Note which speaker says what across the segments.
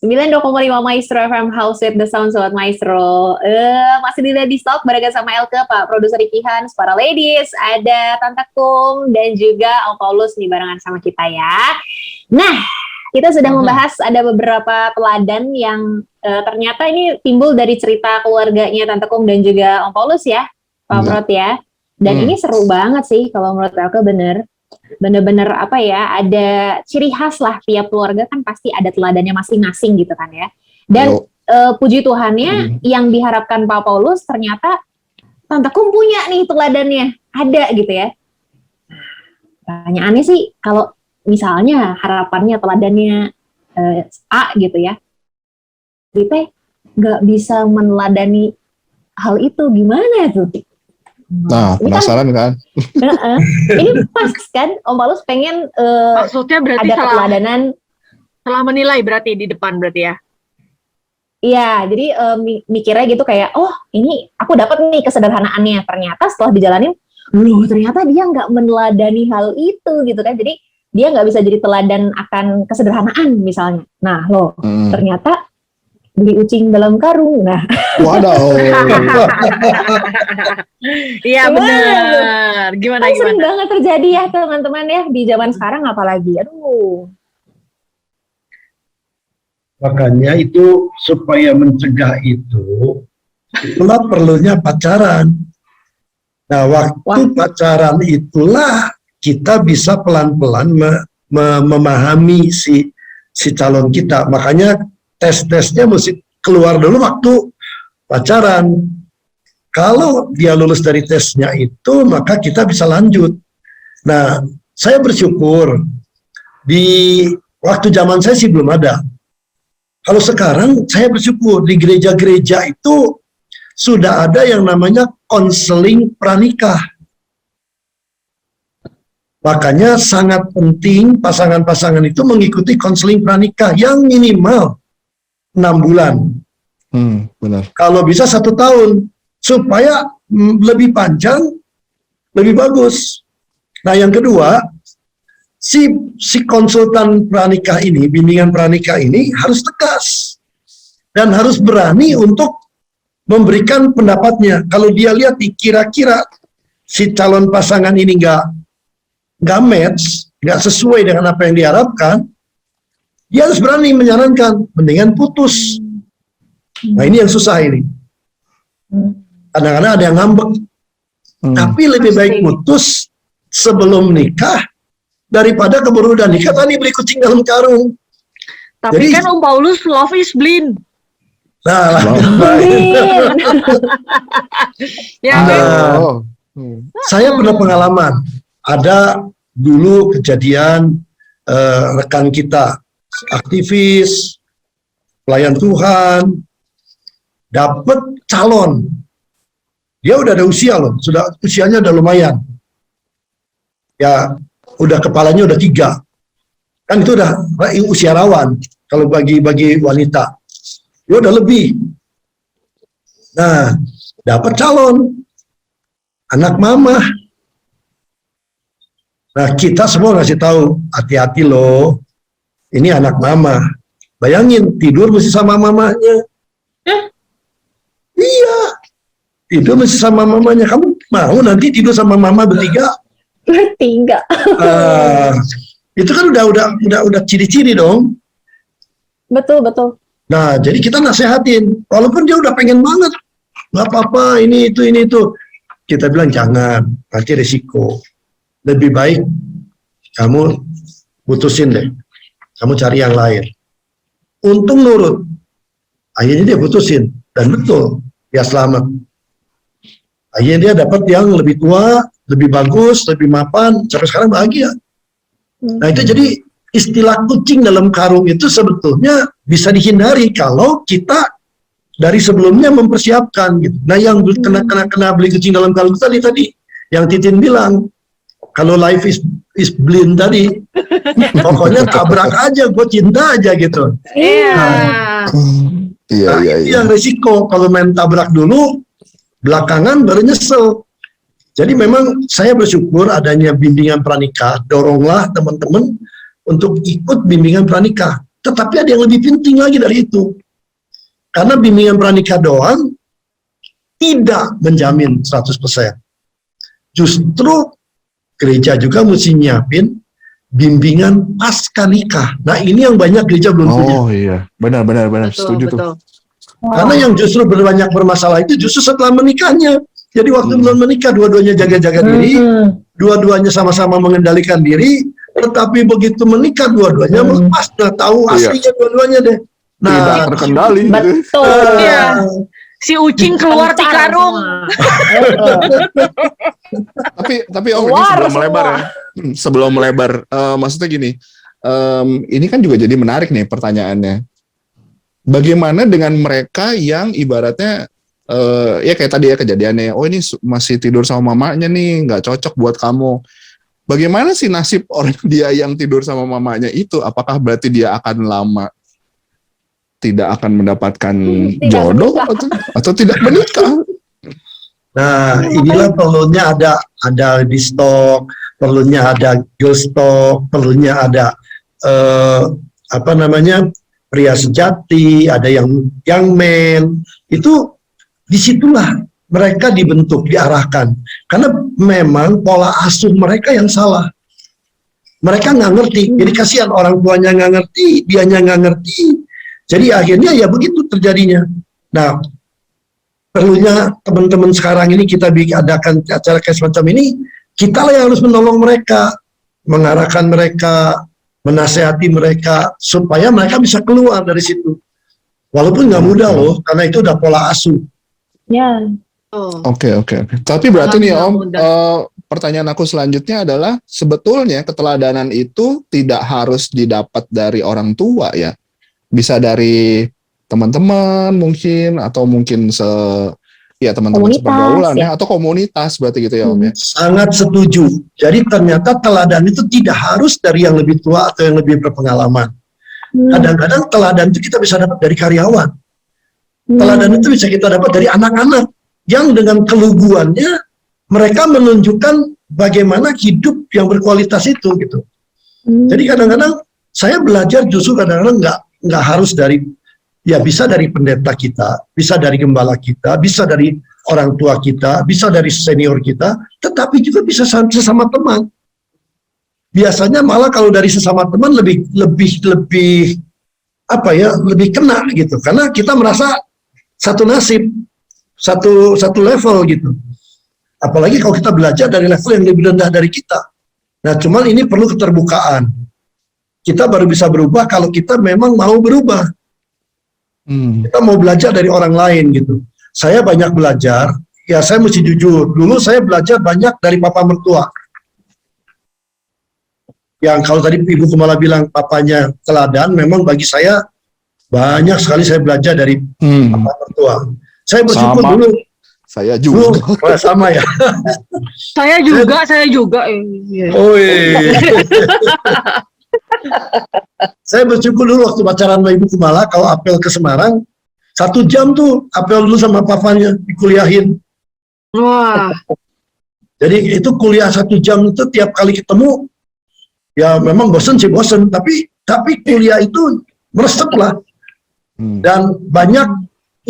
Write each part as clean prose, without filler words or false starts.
Speaker 1: 92,5 Maestro FM House with the Sound Sobat Maestro. Masih di Lady Stock barengan sama Elke, Pak Produser Ricky Hans, para ladies, ada Tante Kum dan juga Om Paulus nih barengan sama kita ya. Nah, kita sudah membahas ada beberapa teladan yang ternyata ini timbul dari cerita keluarganya Tante Kum dan juga Om Paulus ya, Pak Prot ya. Dan ini seru banget sih kalau menurut Elke, bener-bener apa ya, ada ciri khas lah, tiap keluarga kan pasti ada teladannya masing-masing gitu kan ya. Dan puji Tuhannya yang diharapkan Pak Paulus ternyata Tante Kum punya nih teladannya, ada gitu ya. Pertanyaannya sih kalau misalnya harapannya teladannya A gitu ya, kita nggak bisa meneladani hal itu, gimana tuh?
Speaker 2: Nah, penasaran kan?
Speaker 1: Ini pas kan, Om Paulus pengen
Speaker 3: maksudnya berarti
Speaker 1: ada keteladanan.
Speaker 3: Salah menilai berarti di depan berarti ya?
Speaker 1: Iya, jadi mikirnya gitu kayak, oh ini aku dapat nih kesederhanaannya. Ternyata setelah dijalanin, loh ternyata dia nggak meneladani hal itu gitu kan. Jadi dia nggak bisa jadi teladan akan kesederhanaan misalnya. Nah loh, ternyata beli ucing dalam karung. Nah,
Speaker 2: waduh.
Speaker 3: Iya benar. Gimana?
Speaker 1: Sering banget terjadi ya teman-teman ya di zaman sekarang apalagi. Aduh.
Speaker 4: Makanya itu supaya mencegah itulah perlunya pacaran. Nah, waktu pacaran itulah kita bisa pelan-pelan memahami si calon kita. Makanya tes-tesnya mesti keluar dulu waktu pacaran. Kalau dia lulus dari tesnya itu, maka kita bisa lanjut. Nah, saya bersyukur di waktu zaman saya sih belum ada. Kalau sekarang saya bersyukur di gereja-gereja itu sudah ada yang namanya konseling pranikah. Makanya sangat penting pasangan-pasangan itu mengikuti konseling pranikah yang minimal 6 bulan.
Speaker 2: Benar. Kalau
Speaker 4: bisa 1 tahun, supaya lebih panjang, lebih bagus. Nah, yang kedua, si konsultan pranikah ini, bimbingan pranikah ini harus tegas dan harus berani untuk memberikan pendapatnya. Kalau dia lihat kira-kira si calon pasangan ini nggak match, nggak sesuai dengan apa yang diharapkan, dia harus berani menyarankan, mendingan putus. Nah, ini yang susah ini. Kadang-kadang ada yang ngambek. Tapi lebih baik putus sebelum nikah daripada keburu udah nikah tadi beli kucing dalam karung.
Speaker 3: Tapi jadi, kan Om Paulus love is blind.
Speaker 4: Nah, saya pernah pengalaman. Ada dulu kejadian rekan kita, aktivis, pelayan Tuhan, dapat calon. Dia udah ada usia loh, usianya udah lumayan. Ya, udah kepalanya udah 3. Kan itu udah usia rawan kalau bagi wanita. Dia udah lebih. Nah, dapat calon anak mama. Nah, kita semua ngasih tahu, hati-hati loh. Ini anak mama. Bayangin, tidur mesti sama mamanya. Iya. Tidur mesti sama mamanya. Kamu mau nanti tidur sama mama bertiga?
Speaker 1: Bertiga.
Speaker 4: Itu kan udah ciri-ciri dong.
Speaker 1: Betul.
Speaker 4: Nah, jadi kita nasehatin. Walaupun dia udah pengen banget. Nggak apa-apa, ini itu. Kita bilang jangan, nanti resiko. Lebih baik kamu putusin deh. Kamu cari yang lain. Untung nurut. Akhirnya dia putusin. Dan betul, dia selamat. Akhirnya dia dapat yang lebih tua, lebih bagus, lebih mapan. Sampai sekarang bahagia. Nah, itu jadi istilah kucing dalam karung itu sebetulnya bisa dihindari kalau kita dari sebelumnya mempersiapkan gitu. Nah, yang kena beli kucing dalam karung tadi yang Titin bilang, kalau life is blind tadi, pokoknya tabrak aja, gue cinta aja gitu.
Speaker 3: Iya.
Speaker 4: Iya. Yang risiko kalau main tabrak dulu, belakangan baru nyesel. Jadi memang saya bersyukur adanya bimbingan pranikah. Doronglah teman-teman untuk ikut bimbingan pranikah. tetapi ada yang lebih penting lagi dari itu. Karena bimbingan pranikah doang tidak menjamin 100%. Justru gereja juga mesti nyiapin bimbingan pasca nikah. Nah, ini yang banyak gereja belum punya.
Speaker 2: Oh iya, benar setuju tuh.
Speaker 4: Karena yang justru banyak bermasalah itu justru setelah menikahnya. Jadi waktu belum menikah dua-duanya jaga-jaga diri, dua-duanya sama-sama mengendalikan diri, tetapi begitu menikah dua-duanya lepas, tahu aslinya dua-duanya deh. Nah,
Speaker 2: tidak terkendali.
Speaker 1: Betul.
Speaker 3: Iya. Si ucing keluar di karung.
Speaker 2: Tapi Om, ini sebelum melebar ya. Sebelum melebar, maksudnya gini, ini kan juga jadi menarik nih pertanyaannya. Bagaimana dengan mereka yang ibaratnya, ya kayak tadi ya kejadiannya, oh ini masih tidur sama mamanya nih, nggak cocok buat kamu. Bagaimana sih nasib orang dia yang tidur sama mamanya itu? Apakah berarti dia akan lama tidak akan mendapatkan jodoh atau tidak menikah?
Speaker 4: Nah, inilah perlunya ada di stok, perlunya ada girl stok, perlunya ada pria sejati, ada yang young man. Itu disitulah mereka dibentuk, diarahkan. Karena memang pola asuh mereka yang salah. Mereka nggak ngerti, jadi kasihan orang tuanya nggak ngerti, dianya nggak ngerti. Jadi akhirnya ya begitu terjadinya. Nah, perlunya teman-teman sekarang ini kita adakan acara kayak semacam ini, kita lah yang harus menolong mereka, mengarahkan mereka, menasehati mereka, supaya mereka bisa keluar dari situ. Walaupun nggak mudah loh, karena itu udah pola asuh.
Speaker 1: Ya.
Speaker 2: Oke. Tapi berarti nih Om, pertanyaan aku selanjutnya adalah, sebetulnya keteladanan itu tidak harus didapat dari orang tua ya. Bisa dari teman-teman mungkin, atau mungkin teman-teman sepergaulan ya, atau komunitas berarti gitu ya Om ya.
Speaker 4: Sangat setuju. Jadi ternyata teladan itu tidak harus dari yang lebih tua atau yang lebih berpengalaman. Kadang-kadang teladan itu kita bisa dapat dari karyawan. Teladan itu bisa kita dapat dari anak-anak yang dengan keluguannya mereka menunjukkan bagaimana hidup yang berkualitas itu gitu. Jadi kadang-kadang saya belajar justru kadang-kadang nggak harus dari, ya bisa dari pendeta kita, bisa dari gembala kita, bisa dari orang tua kita, bisa dari senior kita, tetapi juga bisa sesama teman. Biasanya malah kalau dari sesama teman lebih kena gitu, karena kita merasa satu nasib, satu level gitu. Apalagi kalau kita belajar dari level yang lebih rendah dari kita. Nah, cuman ini perlu keterbukaan. Kita baru bisa berubah kalau kita memang mau berubah. Kita mau belajar dari orang lain gitu. Saya banyak belajar, ya saya mesti jujur. Dulu saya belajar banyak dari papa mertua. Yang kalau tadi Ibu Kumala bilang papanya teladan, memang bagi saya banyak sekali saya belajar dari papa mertua. Saya bersyukur dulu.
Speaker 2: Saya juga.
Speaker 4: Sama ya.
Speaker 3: Saya juga.
Speaker 4: Oh iya. Saya bersyukur dulu waktu pacaran sama Ibu Kumala, kalau apel ke Semarang, 1 jam tuh apel dulu sama papanya, dikuliahin.
Speaker 3: Wah.
Speaker 4: Jadi itu kuliah 1 jam itu tiap kali ketemu, ya memang bosen, tapi kuliah itu meresep lah. Dan banyak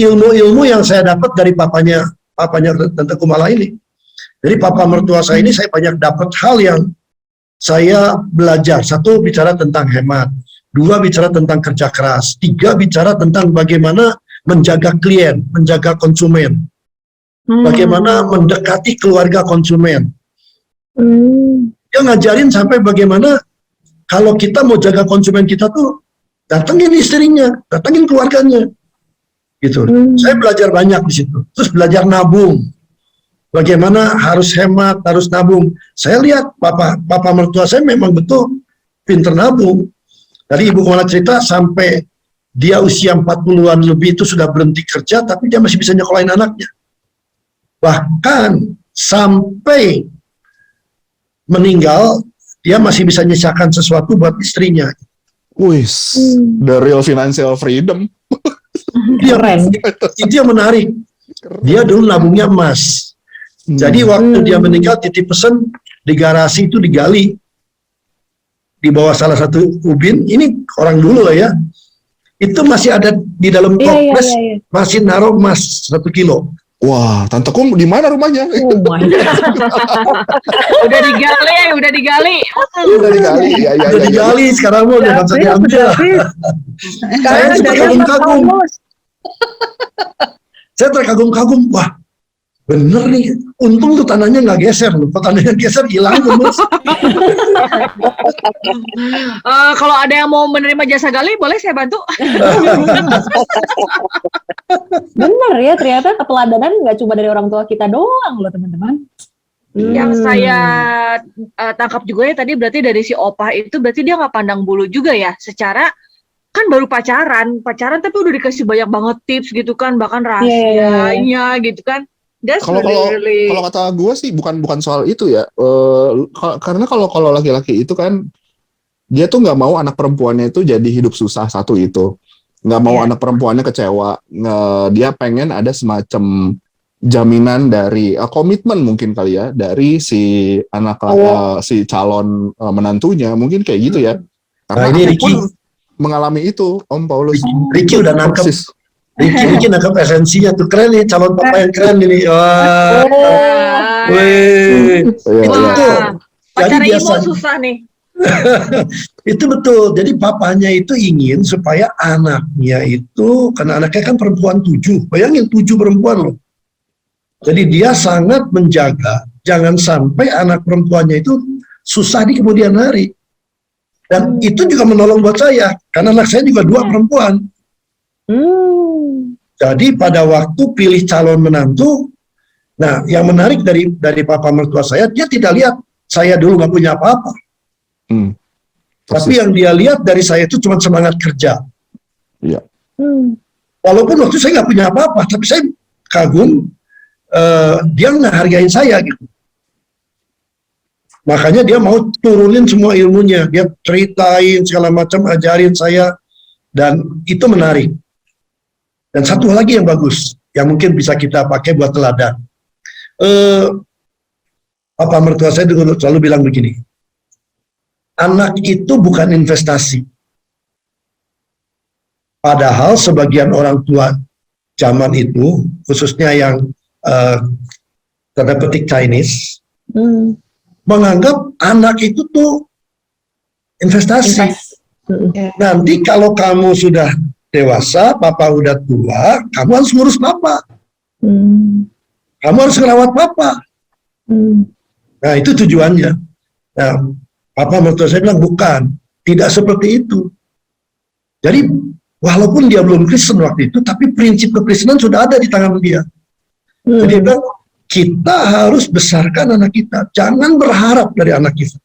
Speaker 4: ilmu-ilmu yang saya dapat dari papanya Tante Kumala ini. Jadi papa mertua saya ini saya banyak dapat hal yang saya belajar. 1, bicara tentang hemat. 2, bicara tentang kerja keras. 3, bicara tentang bagaimana menjaga klien, menjaga konsumen. Bagaimana mendekati keluarga konsumen. Dia ngajarin sampai bagaimana kalau kita mau jaga konsumen kita tuh, datengin istrinya, datengin keluarganya. Gitu. Saya belajar banyak di situ. Terus belajar nabung. Bagaimana harus hemat, harus nabung. Saya lihat papa mertua saya memang betul pinter nabung. Tadi Ibu Kumala cerita sampai dia usia 40-an lebih itu sudah berhenti kerja, tapi dia masih bisa nyekolahin anaknya. Bahkan sampai meninggal, dia masih bisa nyisakan sesuatu buat istrinya.
Speaker 2: Wih, the real financial freedom.
Speaker 4: Itu yang menarik. Dia dulu nabungnya emas. Jadi waktu dia meninggal titip pesan di garasi itu digali di bawah salah satu ubin, ini orang dulu lah ya, itu masih ada di dalam toples, masih naruh emas 1 kilo.
Speaker 2: Wah, Tante Kum di mana rumahnya?
Speaker 1: Oh my God.
Speaker 3: Udah digali.
Speaker 2: Udah digali. Ya,
Speaker 4: Udah digali, sekarang mau udah bisa diambil. Saya juga kagum-kagum. Saya terkagum-kagum, wah bener nih, untung tuh tanahnya nggak geser loh, tanahnya geser hilang Mas.
Speaker 3: Kalau ada yang mau menerima jasa gali, boleh saya bantu?
Speaker 1: Bener ya, ternyata keteladanan nggak cuma dari orang tua kita doang loh teman-teman.
Speaker 3: Yang saya tangkap juga ya tadi berarti dari si opah itu berarti dia nggak pandang bulu juga ya, secara kan baru pacaran tapi udah dikasih banyak banget tips gitu kan, bahkan rahasianya gitu kan.
Speaker 2: Kalau kata gue sih bukan soal itu ya, karena kalau laki-laki itu kan dia tuh nggak mau anak perempuannya itu jadi hidup susah, satu itu nggak mau anak perempuannya kecewa, dia pengen ada semacam jaminan dari komitmen mungkin kali ya dari si anak si calon menantunya, mungkin kayak gitu ya. Karena
Speaker 4: ini
Speaker 2: Ricky mengalami itu, Om Paulus.
Speaker 4: Ricky udah nangkep. Ricky nangkep esensinya tuh, keren nih calon papa yang keren ini. Wah. Itu betul.
Speaker 3: Pacar Imo susah nih.
Speaker 4: Itu betul. Jadi papanya itu ingin supaya anaknya itu, karena anaknya kan perempuan 7. Bayangin 7 perempuan loh. Jadi dia sangat menjaga jangan sampai anak perempuannya itu susah di kemudian hari. Dan itu juga menolong buat saya, karena anak saya juga 2 perempuan. Jadi pada waktu pilih calon menantu, nah yang menarik dari papa mertua saya, dia tidak lihat saya dulu nggak punya apa-apa. Tapi yang dia lihat dari saya itu cuma semangat kerja.
Speaker 2: Iya.
Speaker 4: Walaupun waktu saya nggak punya apa-apa, tapi saya kagum, dia ngehargain saya gitu. Makanya dia mau turunin semua ilmunya, dia ceritain segala macam, ajarin saya, dan itu menarik. Dan satu lagi yang bagus, yang mungkin bisa kita pakai buat teladan. Papa mertua saya dulu selalu bilang begini, anak itu bukan investasi. Padahal sebagian orang tua zaman itu, khususnya yang tanda petik Chinese, menganggap anak itu tuh investasi. Nanti kalau kamu sudah dewasa, papa udah tua, kamu harus ngurus papa. Kamu harus ngerawat papa. Nah itu tujuannya. Nah, papa mertua saya bilang bukan, tidak seperti itu. Jadi walaupun dia belum Kristen waktu itu, tapi prinsip kekristenan sudah ada di tangan dia. Jadi dia bilang, kita harus besarkan anak kita, jangan berharap dari anak kita.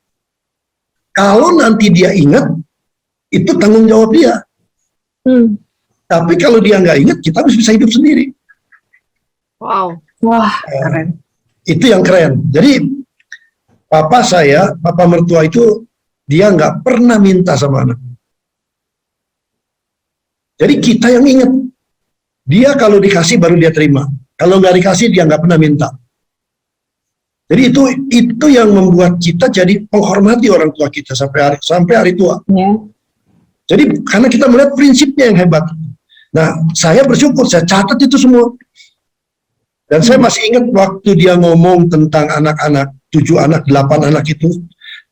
Speaker 4: Kalau nanti dia ingat, itu tanggung jawab dia. Tapi kalau dia nggak ingat, kita harus bisa hidup sendiri.
Speaker 3: Wow.
Speaker 1: Wah, keren.
Speaker 4: Itu yang keren. Jadi papa mertua itu dia nggak pernah minta sama anak. Jadi kita yang ingat. Dia kalau dikasih baru dia terima. Kalau nggak dikasih dia nggak pernah minta. Jadi itu yang membuat kita jadi menghormati orang tua kita sampai hari tua. Jadi karena kita melihat prinsipnya yang hebat. Nah, saya bersyukur, saya catat itu semua. Dan saya masih ingat waktu dia ngomong tentang anak-anak, 7 anak, 8 anak itu,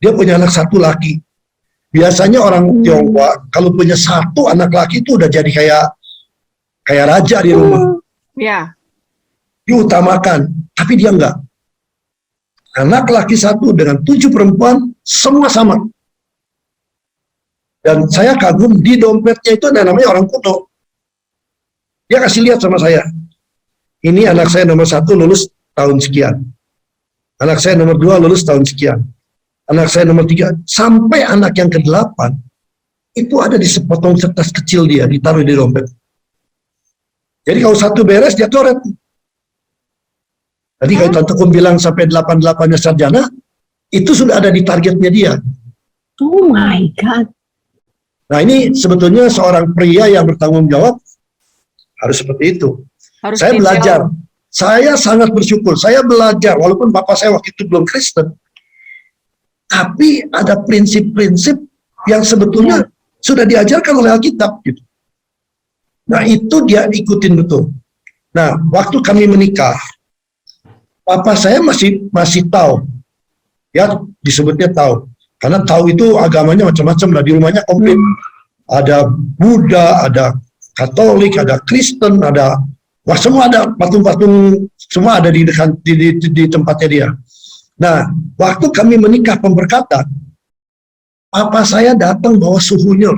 Speaker 4: dia punya anak 1 laki. Biasanya orang Tionghoa, kalau punya 1 anak laki itu udah jadi kayak raja di rumah.
Speaker 3: Ya.
Speaker 4: Diutamakan, tapi dia enggak. Anak laki 1 dengan 7 perempuan, semua sama. Dan saya kagum, di dompetnya itu ada namanya orang kuno. Dia kasih lihat sama saya. Ini anak saya nomor 1 lulus tahun sekian. Anak saya nomor 2 lulus tahun sekian. Anak saya nomor 3. Sampai anak yang ke-8, itu ada di sepotong kertas kecil dia, ditaruh di dompet. Jadi kalau 1 beres, dia coret. Jadi kalau Tante Kum bilang sampai 88-nya sarjana, itu sudah ada di targetnya dia.
Speaker 1: Oh my God.
Speaker 4: Nah ini sebetulnya seorang pria yang bertanggung jawab harus seperti itu. Saya belajar. Saya sangat bersyukur. Saya belajar, walaupun bapak saya waktu itu belum Kristen, tapi ada prinsip-prinsip yang sebetulnya sudah diajarkan oleh Alkitab gitu. Nah itu dia ikutin betul. Nah waktu kami menikah, papa saya masih tahu, ya disebutnya tahu, karena tahu itu agamanya macam-macam lah, di rumahnya komplit, ada Buddha, ada Katolik, ada Kristen, ada wah semua ada, patung-patung semua ada di tempatnya dia. Nah waktu kami menikah pemberkatan, papa saya datang bawa suhunya.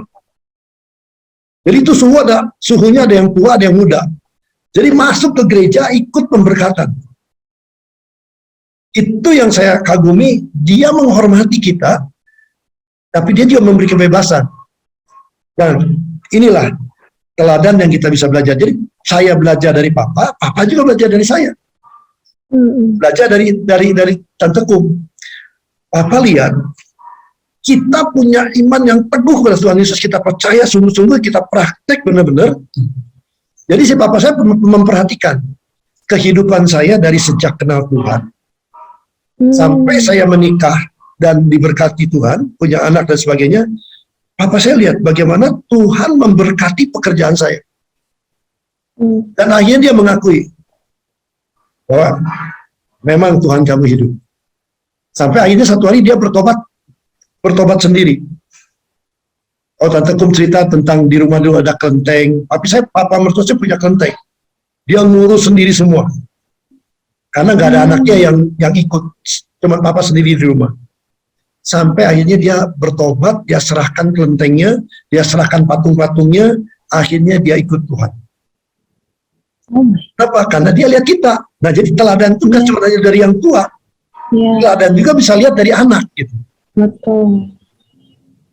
Speaker 4: Jadi itu suhunya ada yang tua, ada yang muda. Jadi masuk ke gereja ikut pemberkatan. Itu yang saya kagumi, dia menghormati kita, tapi dia juga memberi kebebasan. Dan inilah teladan yang kita bisa belajar. Jadi saya belajar dari papa, papa juga belajar dari saya. Belajar dari Tante Kum. Papa lihat, kita punya iman yang teguh kepada Tuhan Yesus, kita percaya sungguh-sungguh, kita praktek benar-benar. Jadi si papa saya memperhatikan kehidupan saya dari sejak kenal Tuhan sampai saya menikah dan diberkati Tuhan, punya anak dan sebagainya. Papa saya lihat bagaimana Tuhan memberkati pekerjaan saya. Dan akhirnya dia mengakui bahwa memang Tuhan kamu hidup. Sampai akhirnya satu hari dia bertobat sendiri. Oh, Tante Kum cerita tentang di rumah dulu ada kelenteng. Tapi papa mertua saya punya kelenteng. Dia ngurus sendiri semua. Karena nggak ada anaknya yang ikut. Cuma papa sendiri di rumah. Sampai akhirnya dia bertobat, dia serahkan kelentengnya, dia serahkan patung-patungnya, akhirnya dia ikut Tuhan. Kenapa? Karena dia lihat kita. Nah, jadi teladan itu kan cuma dari yang tua. Teladan juga bisa lihat dari anak gitu.
Speaker 1: Betul.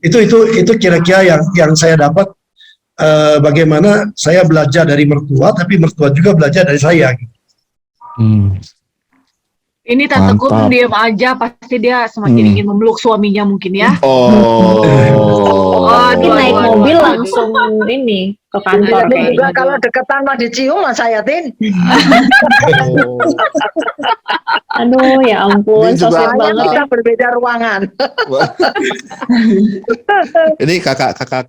Speaker 4: Itu kira-kira yang saya dapat, bagaimana saya belajar dari mertua, tapi mertua juga belajar dari saya.
Speaker 3: Ini Tante Kum diam aja, pasti dia semakin ingin memeluk suaminya mungkin ya.
Speaker 1: Mungkin naik mobil langsung ini ke kantor.
Speaker 5: Juga kalau deketan mah dicium lah saya, Tin.
Speaker 1: Aduh, ya ampun, sosok banget.
Speaker 5: Kita berbeda ruangan.
Speaker 2: Ini kakak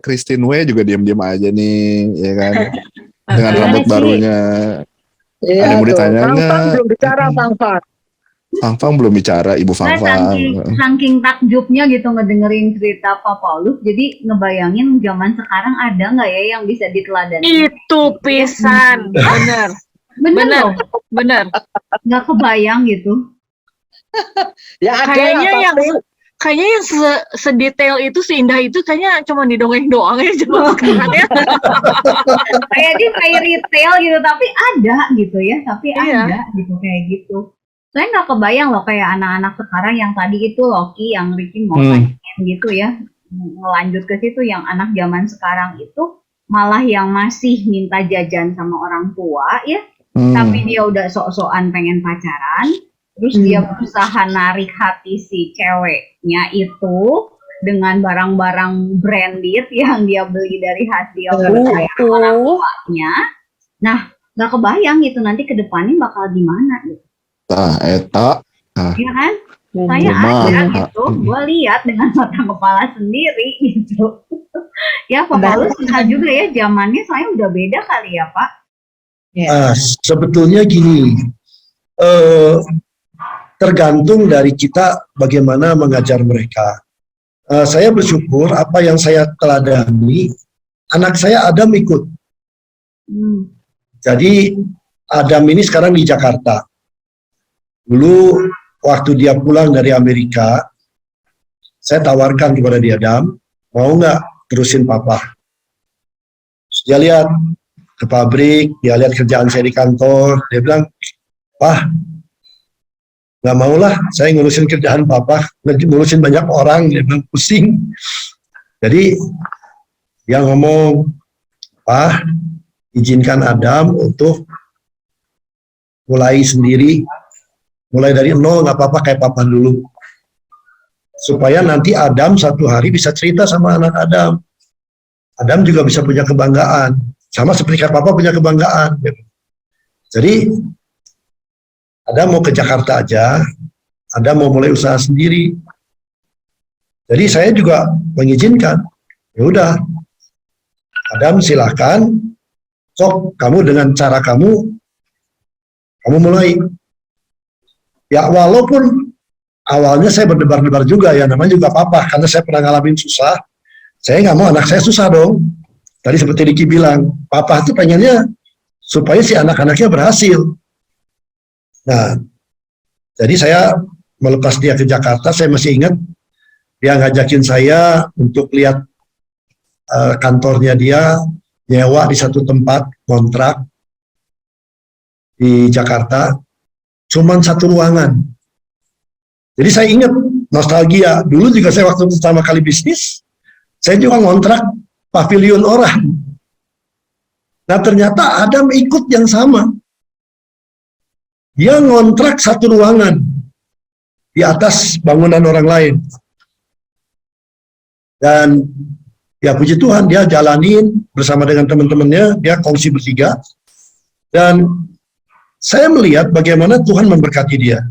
Speaker 2: Christine W juga diam-diam aja nih, ya kan? Dengan rambut barunya.
Speaker 5: Iya,
Speaker 2: ada yang mau ditanya nggak?
Speaker 5: Fang belum bicara,
Speaker 2: Fang belum bicara, Ibu Fang.
Speaker 6: Saking takjubnya gitu ngedengerin cerita Pak Paulus, jadi ngebayangin zaman sekarang ada nggak ya yang bisa diteladani?
Speaker 3: Itu pisan, bener.
Speaker 6: Nggak kebayang gitu.
Speaker 5: Ya ada
Speaker 3: kayaknya yang sedetail itu, seindah itu kayaknya cuma di dongeng doang ya cuma sekarang ya.
Speaker 6: Kayak di fairy tale gitu, tapi ada gitu ya, ada gitu kayak gitu. Saya nggak kebayang loh kayak anak-anak sekarang yang tadi itu Loki yang Ricky mau tanyain gitu ya, ngelanjut ke situ, yang anak zaman sekarang itu malah yang masih minta jajan sama orang tua ya, tapi dia udah sok-sokan pengen pacaran. Terus dia berusaha narik hati si ceweknya itu dengan barang-barang branded yang dia beli dari hasil kekayaan orang tuanya. Nah, nggak kebayang gitu nanti ke depannya bakal gimana gitu. Iya kan? Saya ada gitu, gue lihat dengan mata kepala sendiri gitu. Ya, Pak Paulus juga ya, zamannya saya udah beda kali ya, Pak.
Speaker 4: Sebetulnya gini, tergantung dari kita bagaimana mengajar mereka. Saya bersyukur apa yang saya teladani, anak saya Adam ikut. Jadi Adam ini sekarang di Jakarta. Dulu waktu dia pulang dari Amerika, saya tawarkan kepada dia, Adam, mau nggak terusin papa? Dia lihat ke pabrik, dia lihat kerjaan saya di kantor, dia bilang, Pak, nggak maulah, saya ngurusin kerjaan papa, ngurusin banyak orang, dia bilang pusing. Jadi dia ngomong, Pak, izinkan Adam untuk mulai sendiri, mulai dari nol, nggak apa-apa kayak papa dulu, supaya nanti Adam satu hari bisa cerita sama anak Adam. Adam juga bisa punya kebanggaan, sama seperti papa punya kebanggaan. Jadi Ada mau ke Jakarta aja, ada mau mulai usaha sendiri. Jadi saya juga mengizinkan. Ya udah, Adam silakan. Sok kamu dengan cara kamu mulai. Ya walaupun awalnya saya berdebar-debar juga ya, namanya juga papa, karena saya pernah ngalamin susah. Saya nggak mau anak saya susah dong. Tadi seperti Diki bilang, papa itu pengennya supaya si anak-anaknya berhasil. Nah, jadi saya melepas dia ke Jakarta, saya masih ingat dia ngajakin saya untuk lihat kantornya dia, nyewa di satu tempat, kontrak di Jakarta, cuman satu ruangan. Jadi saya ingat, nostalgia, dulu juga saya waktu pertama kali bisnis, saya juga ngontrak pavilion orang. Nah ternyata Adam ikut yang sama. Dia ngontrak satu ruangan di atas bangunan orang lain. Dan ya puji Tuhan dia jalanin bersama dengan teman-temannya, dia kongsi bertiga. Dan saya melihat bagaimana Tuhan memberkati dia.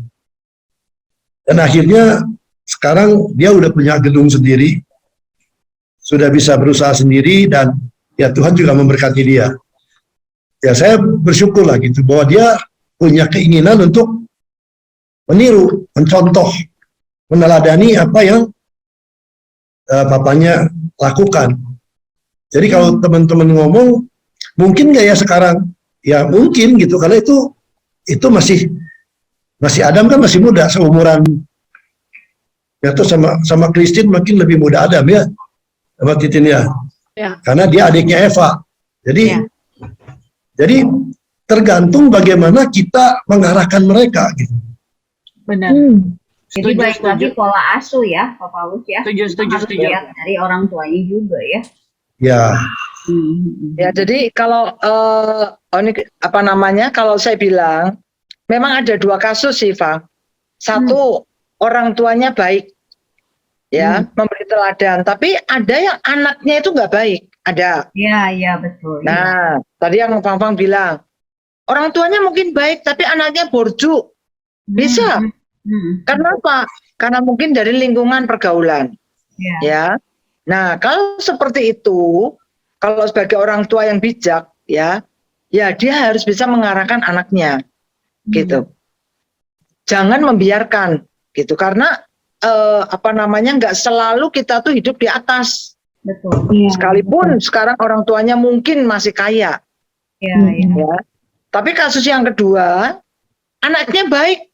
Speaker 4: Dan akhirnya sekarang dia udah punya gedung sendiri, sudah bisa berusaha sendiri, dan ya Tuhan juga memberkati dia. Ya saya bersyukur lah gitu, bahwa dia punya keinginan untuk meniru, mencontoh, meneladani apa yang papanya lakukan. Jadi kalau teman-teman ngomong, mungkin nggak ya sekarang? Ya mungkin gitu, karena itu masih Adam kan masih muda, seumuran. Ya tuh sama Christine makin lebih muda Adam ya, sama Titin ya. Karena dia adiknya Eva. Jadi tergantung bagaimana kita mengarahkan mereka gitu.
Speaker 3: Benar.
Speaker 6: Jadi baik lagi pola asuh ya, Pak Paulus ya.
Speaker 3: Setuju.
Speaker 6: Lihat dari orang tuanya juga ya.
Speaker 4: Ya.
Speaker 5: Ya, jadi kalau apa namanya? Kalau saya bilang, memang ada dua kasus sih, Pak. Satu, orang tuanya baik, ya, memberi teladan. Tapi ada yang anaknya itu nggak baik, ada.
Speaker 6: Iya betul.
Speaker 5: Nah, tadi yang Bang bilang, orang tuanya mungkin baik, tapi anaknya borju, bisa. Kenapa? Karena mungkin dari lingkungan pergaulan, ya. Nah, kalau seperti itu, kalau sebagai orang tua yang bijak, ya dia harus bisa mengarahkan anaknya, gitu. Jangan membiarkan, gitu. Karena apa namanya, nggak selalu kita tuh hidup di atas.
Speaker 6: Betul.
Speaker 5: Sekalipun sekarang orang tuanya mungkin masih kaya.
Speaker 6: Ya.
Speaker 5: Tapi kasus yang kedua, anaknya baik,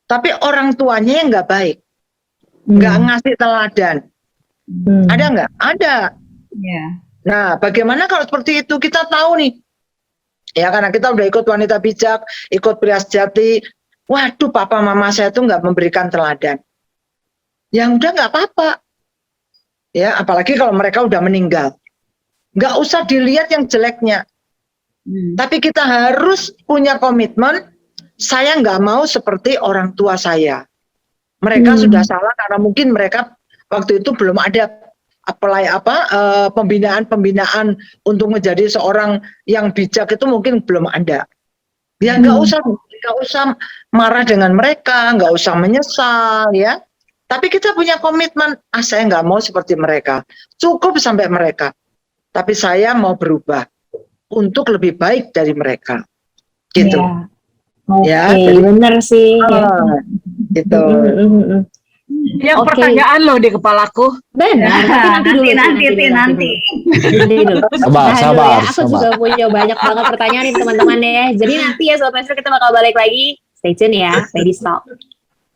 Speaker 5: tapi orang tuanya yang nggak baik, nggak ngasih teladan. Ada nggak? Ada.
Speaker 6: Ya.
Speaker 5: Nah, bagaimana kalau seperti itu? Kita tahu nih, ya karena kita udah ikut wanita bijak, ikut pria sejati. Waduh, papa mama saya tuh nggak memberikan teladan. Yang udah nggak apa-apa. Ya, apalagi kalau mereka udah meninggal. Nggak usah dilihat yang jeleknya. Tapi kita harus punya komitmen, saya nggak mau seperti orang tua saya. Mereka sudah salah karena mungkin mereka waktu itu belum ada pembinaan untuk menjadi seorang yang bijak itu mungkin belum ada. Ya nggak usah marah dengan mereka, nggak usah menyesal ya. Tapi kita punya komitmen, saya nggak mau seperti mereka. Cukup sampai mereka. Tapi saya mau berubah untuk lebih baik dari mereka. Gitu.
Speaker 1: Ya. Oke, benar sih.
Speaker 5: Gitu.
Speaker 3: Yang pertanyaan loh di kepalaku.
Speaker 1: Benar.
Speaker 6: Nanti.
Speaker 2: Sabar.
Speaker 1: Aku juga punya banyak banget pertanyaan nih teman-teman ya. Jadi nanti ya Sobat Maestro kita bakal balik lagi. Stay tune ya. Ladies Talk.